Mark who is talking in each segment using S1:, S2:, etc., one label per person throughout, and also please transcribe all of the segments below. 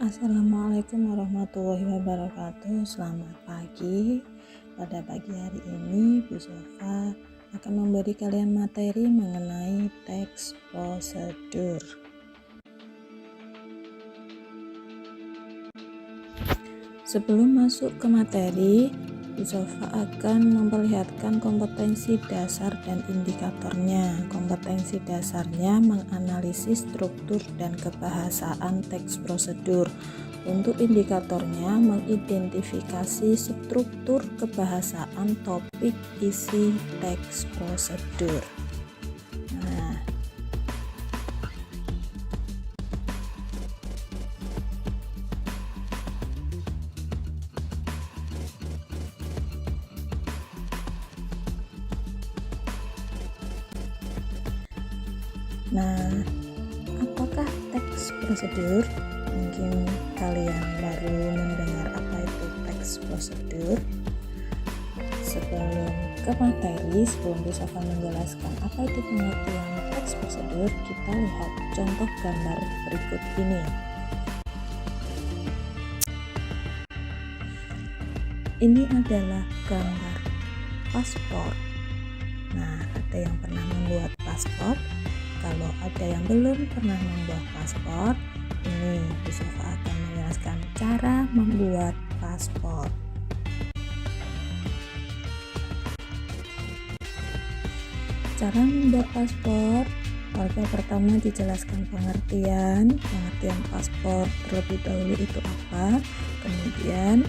S1: Assalamualaikum warahmatullahi wabarakatuh. Selamat pagi. Pada pagi hari ini Bu Sofa akan memberi kalian materi mengenai teks prosedur. Sebelum masuk ke materi, Bu Sofa akan memperlihatkan kompetensi dasar dan indikatornya. Kompetensi dasarnya menganalisis struktur dan kebahasaan teks prosedur. Untuk indikatornya mengidentifikasi struktur kebahasaan topik isi teks prosedur. Nah, apakah teks prosedur? Mungkin kalian baru mendengar apa itu teks prosedur. Sebelum ke materi, sebelum Bu Sofa menjelaskan apa itu pengertian teks prosedur, kita lihat contoh gambar berikut ini. Ini adalah gambar paspor. Nah, ada yang pernah membuat paspor? Kalau ada yang belum pernah membuat paspor, ini Bu Sofa akan menjelaskan cara membuat paspor. Cara membuat paspor, pertama dijelaskan pengertian paspor terlebih dahulu itu apa. Kemudian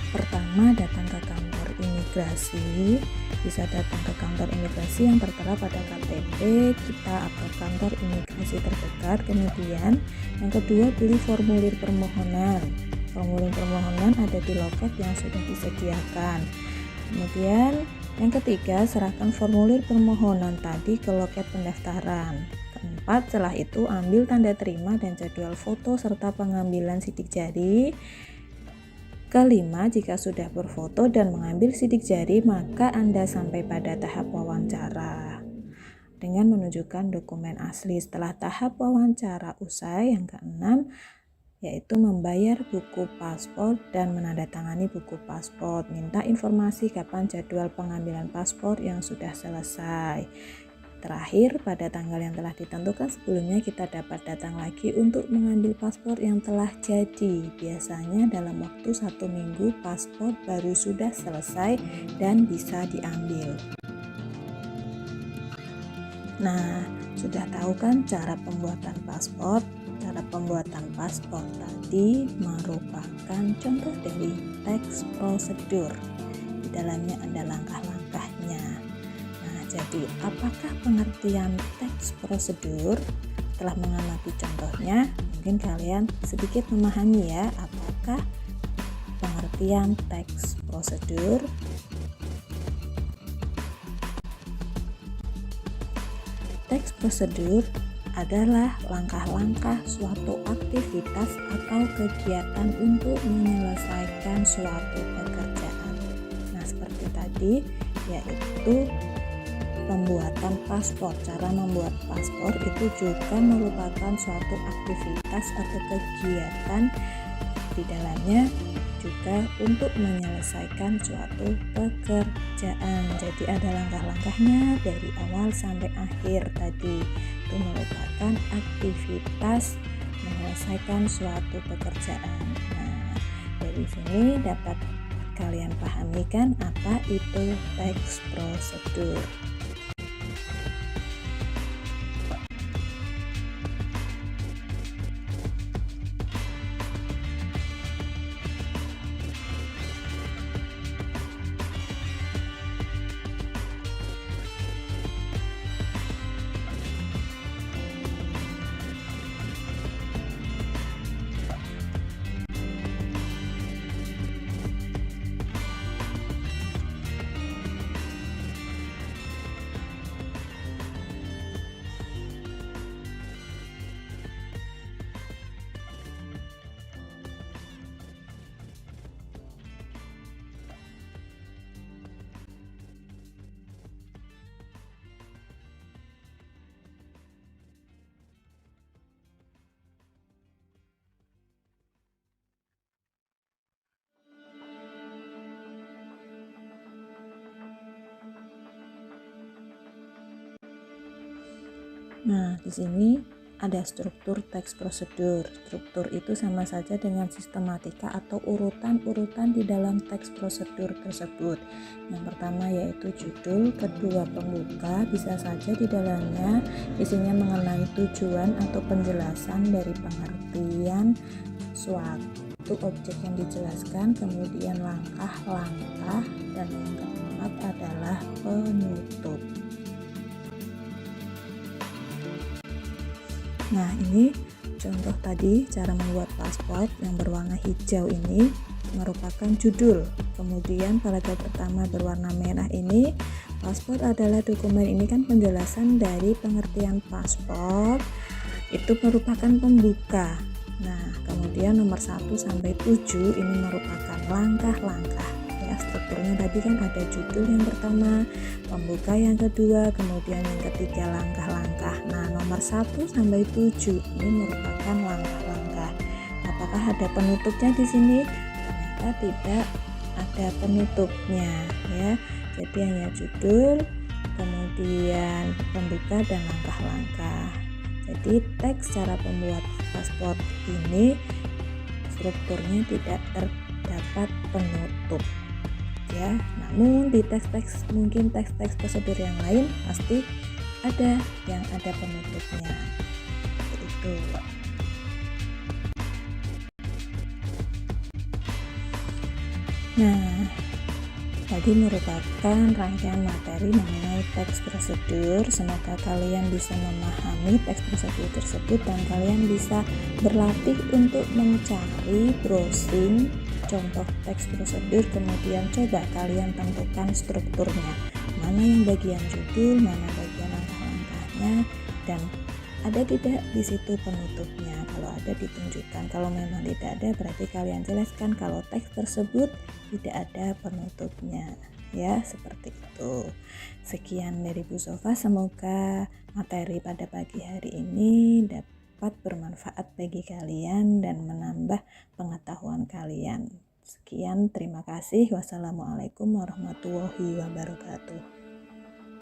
S1: pertama datang ke kantor imigrasi. Bisa datang ke kantor imigrasi yang tertera pada KTP kita atau kantor imigrasi terdekat. Kemudian yang kedua, pilih formulir permohonan. Formulir permohonan ada di loket yang sudah disediakan. Kemudian yang ketiga, serahkan formulir permohonan tadi ke loket pendaftaran. Keempat, setelah itu ambil tanda terima dan jadwal foto serta pengambilan sidik jari. Kelima, jika sudah berfoto dan mengambil sidik jari, maka Anda sampai pada tahap wawancara dengan menunjukkan dokumen asli. Setelah tahap wawancara usai, yang keenam yaitu membayar buku paspor dan menandatangani buku paspor. Minta informasi kapan jadwal pengambilan paspor yang sudah selesai. Terakhir, pada tanggal yang telah ditentukan sebelumnya kita dapat datang lagi untuk mengambil paspor yang telah jadi. Biasanya dalam waktu 1 minggu paspor baru sudah selesai dan bisa diambil. Nah, sudah tahu kan cara pembuatan paspor? Cara pembuatan paspor tadi merupakan contoh dari teks prosedur. Di dalamnya ada langkah-langkahnya. Jadi, apakah pengertian teks prosedur? Setelah mengamati contohnya, mungkin kalian sedikit memahami ya, apakah pengertian teks prosedur. Teks prosedur adalah langkah-langkah suatu aktivitas atau kegiatan untuk menyelesaikan suatu pekerjaan. Nah, seperti tadi, yaitu pembuatan paspor. Cara membuat paspor itu juga merupakan suatu aktivitas atau kegiatan, di dalamnya juga untuk menyelesaikan suatu pekerjaan. Jadi ada langkah-langkahnya dari awal sampai akhir tadi. Itu merupakan aktivitas menyelesaikan suatu pekerjaan. Nah, dari sini dapat kalian pahami kan apa itu teks prosedur. Nah, di sini ada struktur teks prosedur. Struktur itu sama saja dengan sistematika atau urutan-urutan di dalam teks prosedur tersebut. Yang pertama yaitu judul, kedua pembuka, bisa saja di dalamnya isinya mengenai tujuan atau penjelasan dari pengertian suatu objek yang dijelaskan, kemudian langkah-langkah, dan yang keempat adalah penutup. Nah, ini contoh tadi cara membuat paspor yang berwarna hijau ini merupakan judul. Kemudian paragraf pertama berwarna merah ini, paspor adalah dokumen, ini kan penjelasan dari pengertian paspor, itu merupakan pembuka. Nah, kemudian nomor 1 sampai 7 ini merupakan langkah-langkah. Ya, strukturnya tadi kan ada judul yang pertama, pembuka yang kedua, kemudian yang ketiga langkah-langkah. Nah, nomor 1 sampai 7 ini merupakan langkah-langkah. Apakah ada penutupnya di sini? Ternyata tidak ada penutupnya ya. Jadi hanya judul, kemudian pembuka dan langkah-langkah. Jadi teks cara pembuat paspor ini strukturnya tidak terdapat penutup ya. Namun di teks-teks, mungkin teks-teks prosedur yang lain pasti ada yang ada penutupnya. Itu. Nah, tadi merupakan rangkaian materi mengenai teks prosedur. Semoga kalian bisa memahami teks prosedur tersebut dan kalian bisa berlatih untuk mencari browsing contoh teks prosedur, kemudian coba kalian tentukan strukturnya, mana yang bagian judul, mana bagian langkah-langkahnya, dan ada tidak di situ penutupnya. Kalau ada ditunjukkan, kalau memang tidak ada berarti kalian jelaskan kalau teks tersebut tidak ada penutupnya ya, seperti itu. Sekian dari Bu Sofa, semoga materi pada pagi hari ini dapat bermanfaat bagi kalian dan menambah pengetahuan kalian. Sekian, terima kasih. Wassalamualaikum warahmatullahi wabarakatuh.